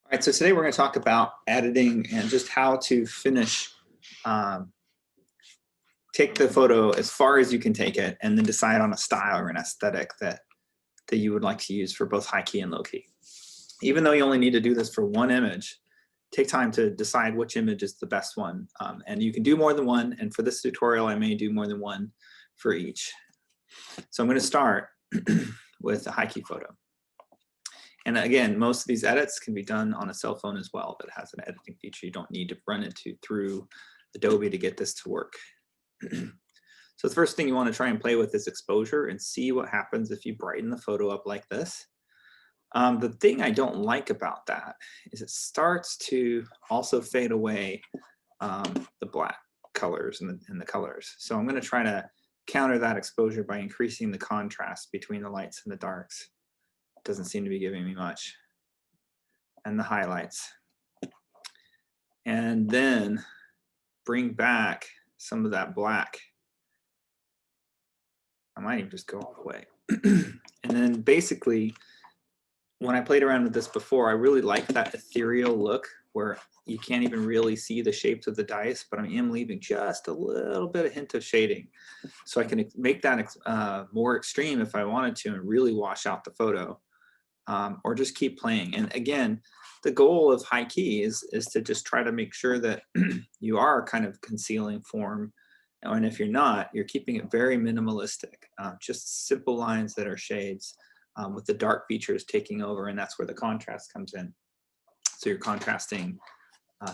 All right, so today we're going to talk about editing and just how to finish, um, take the photo as far as you can take it, and then decide on a style or an aesthetic that you would like to use for both high key and low key. Even though you only need to do this for one image, take time to decide which image is the best one. And you can do more than one. And for this tutorial, I may do more than one for each. So I'm going to start with a high key photo. And again, most of these edits can be done on a cell phone as well that has an editing feature. You don't need to run it through Adobe to get this to work. So the first thing you want to try and play with is exposure and see what happens if you brighten the photo up like this. The thing I don't like about that is it starts to also fade away the black colors and the colors. So I'm going to try to counter that exposure by increasing the contrast between the lights and the darks. Doesn't seem to be giving me much. And the highlights. And then bring back some of that black. I might even just go all the way. And then basically, when I played around with this before, I really like that ethereal look where you can't even really see the shapes of the dice, but I am leaving just a little bit of hint of shading. So I can make that more extreme if I wanted to and really wash out the photo. Or just keep playing. And again, the goal of high key is to just try to make sure that you are kind of concealing form. And if you're not, you're keeping it very minimalistic. Just simple lines that are shades with the dark features taking over, and that's where the contrast comes in. So you're contrasting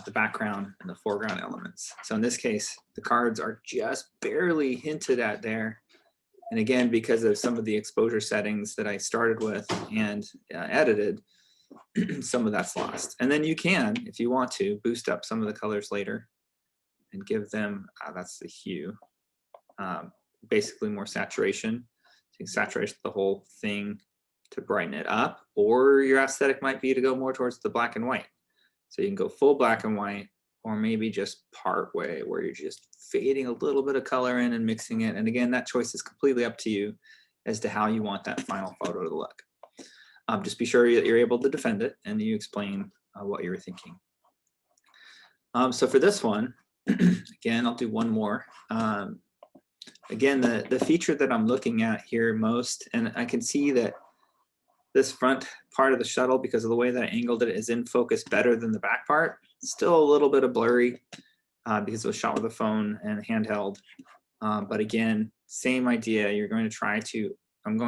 the background and the foreground elements. So in this case, the cards are just barely hinted at there. And again, because of some of the exposure settings that I started with and edited, some of that's lost. And then you can, if you want to, boost up some of the colors later and give them, that's the hue, basically more saturation. So you can saturate the whole thing to brighten it up, or your aesthetic might be to go more towards the black and white. So you can go full black and white, or maybe just part way where you're just fading a little bit of color in and mixing it. And again, that choice is completely up to you as to how you want that final photo to look. Just be sure that you're able to defend it and you explain what you were thinking. So for this one, again, I'll do one more. Again, the feature that I'm looking at here most, and I can see that this front part of the shuttle, because of the way that I angled it, is in focus better than the back part. Still a little bit of blurry because it was shot with a phone and handheld. But again, same idea. I'm going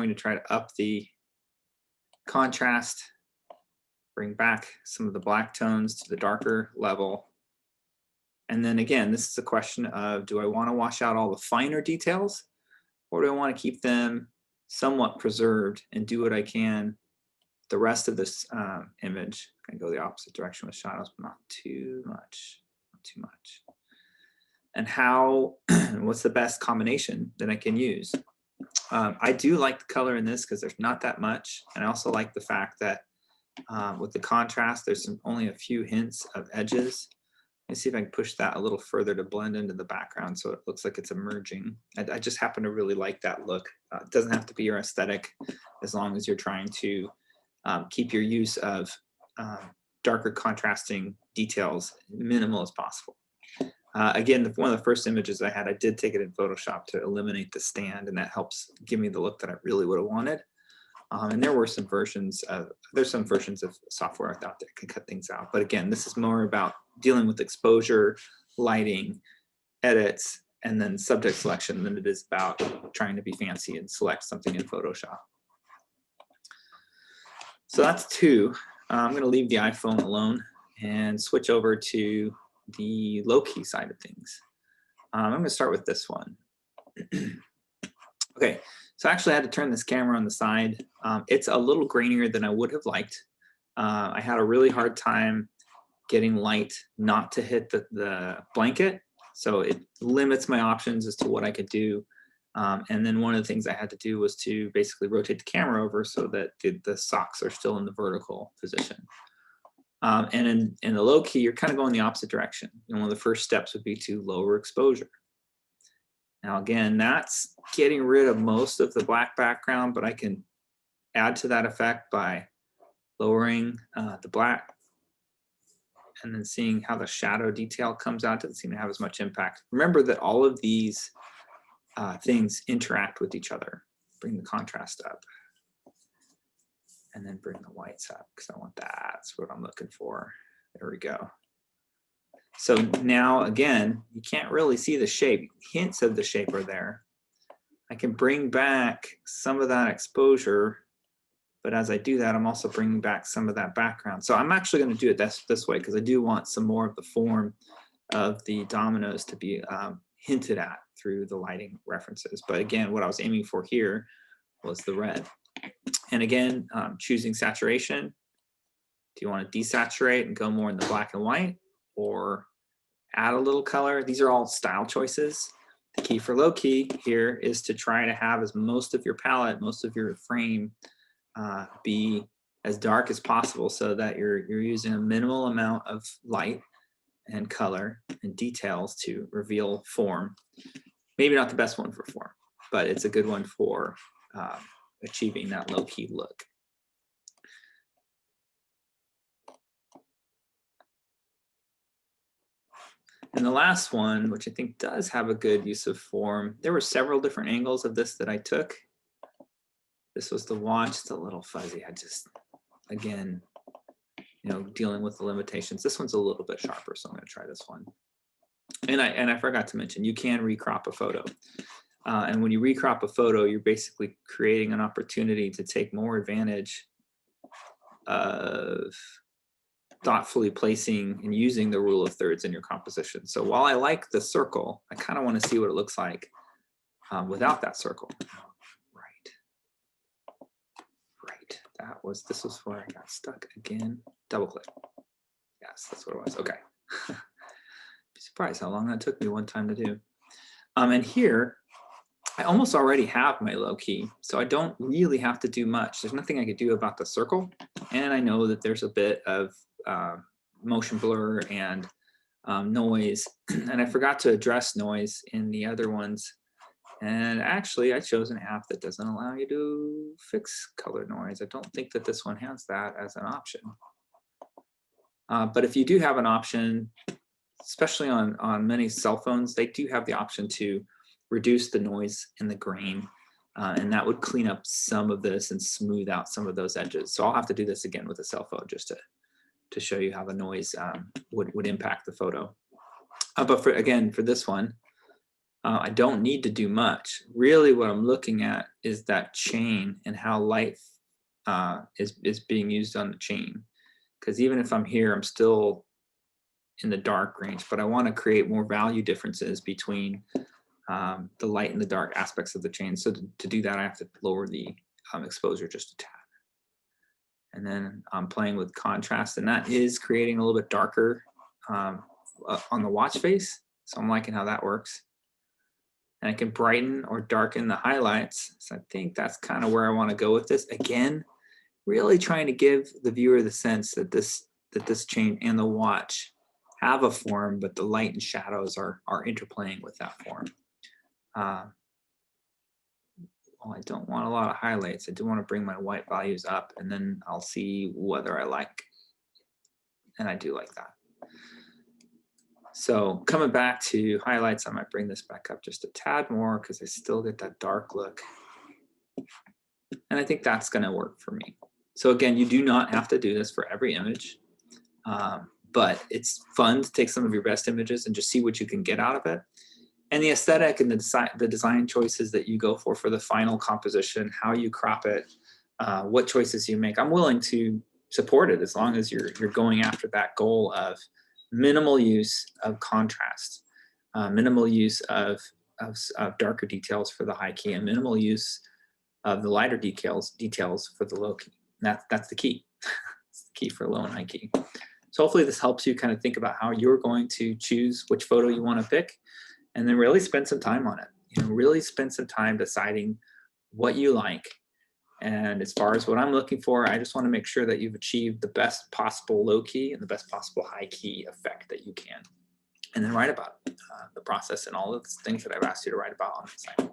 to try to up the contrast, bring back some of the black tones to the darker level. And then again, this is a question of, do I want to wash out all the finer details, or do I want to keep them somewhat preserved and do what I can the rest of this image? I can go the opposite direction with shadows, but not too much, not too much. And how, what's the best combination that I can use? I do like the color in this because there's not that much. And I also like the fact that with the contrast, there's only a few hints of edges. Let's see if I can push that a little further to blend into the background so it looks like it's emerging. I just happen to really like that look. It doesn't have to be your aesthetic as long as you're trying to keep your use of darker contrasting details minimal as possible. Again, one of the first images I had, I did take it in Photoshop to eliminate the stand, and that helps give me the look that I really would have wanted. And there were some versions of, there's some versions of software out there that can cut things out. But again, this is more about dealing with exposure, lighting, edits, and then subject selection than it is about trying to be fancy and select something in Photoshop. So that's two. I'm going to leave the iPhone alone and switch over to the low-key side of things. I'm going to start with this one. Okay, so actually I had to turn this camera on the side. It's a little grainier than I would have liked. I had a really hard time getting light not to hit the blanket, so it limits my options as to what I could do. And then one of the things I had to do was to basically rotate the camera over so that the socks are still in the vertical position. And in the low key, you're kind of going the opposite direction. And one of the first steps would be to lower exposure. Now, again, that's getting rid of most of the black background, but I can add to that effect by lowering the black and then seeing how the shadow detail comes out. Doesn't seem to have as much impact. Remember that all of these things interact with each other. Bring the contrast up. And then bring the whites up because I want that. That's what I'm looking for. There we go. So now, again, you can't really see the shape. Hints of the shape are there. I can bring back some of that exposure, but as I do that, I'm also bringing back some of that background. So I'm actually going to do it this way because I do want some more of the form of the dominoes to be hinted at through the lighting references. But again, what I was aiming for here was the red. And again, choosing saturation. Do you want to desaturate and go more in the black and white or add a little color? These are all style choices. The key for low key here is to try to have as most of your palette, most of your frame be as dark as possible so that you're using a minimal amount of light and color and details to reveal form. Maybe not the best one for form, but it's a good one for achieving that low key look. And the last one, which I think does have a good use of form, there were several different angles of this that I took. This was the watch. It's a little fuzzy. I just, again, you know, dealing with the limitations. This one's a little bit sharper, so I'm going to try this one. And I forgot to mention, you can recrop a photo. And when you recrop a photo, you're basically creating an opportunity to take more advantage of thoughtfully placing and using the rule of thirds in your composition. So while I like the circle, I kind of want to see what it looks like without that circle. Right. This was where I got stuck again. Double click. Yes, that's what it was. Okay. Be surprised how long that took me one time to do. And here, I almost already have my low key, so I don't really have to do much. There's nothing I could do about the circle. And I know that there's a bit of motion blur and noise. And I forgot to address noise in the other ones. And actually, I chose an app that doesn't allow you to fix color noise. I don't think that this one has that as an option. But if you do have an option, especially on many cell phones, they do have the option to reduce the noise in the grain. And that would clean up some of this and smooth out some of those edges. So I'll have to do this again with a cell phone just to show you how the noise would impact the photo. But for this one, I don't need to do much. Really what I'm looking at is that chain and how light is being used on the chain. Because even if I'm here, I'm still in the dark range, but I want to create more value differences between the light and the dark aspects of the chain. So to do that, I have to lower the exposure just a tad. And then I'm playing with contrast, and that is creating a little bit darker on the watch face. So I'm liking how that works. And I can brighten or darken the highlights. So I think that's kind of where I want to go with this. Again, really trying to give the viewer the sense that this chain and the watch have a form, but the light and shadows are interplaying with that form. Well, I don't want a lot of highlights. I do want to bring my white values up, and then I'll see whether I like. And I do like that. So coming back to highlights, I might bring this back up just a tad more because I still get that dark look. And I think that's going to work for me. So again, you do not have to do this for every image, but it's fun to take some of your best images and just see what you can get out of it. And the aesthetic and the design choices that you go for the final composition, how you crop it, what choices you make, I'm willing to support it as long as you're going after that goal of minimal use of contrast, minimal use of darker details for the high key, and minimal use of the lighter details for the low key. And that's the key. It's the key for low and high key. So hopefully this helps you kind of think about how you're going to choose which photo you want to pick, and then really spend some time on it. You know, really spend some time deciding what you like. And as far as what I'm looking for, I just want to make sure that you've achieved the best possible low key and the best possible high key effect that you can. And then write about the process and all of the things that I've asked you to write about on the site.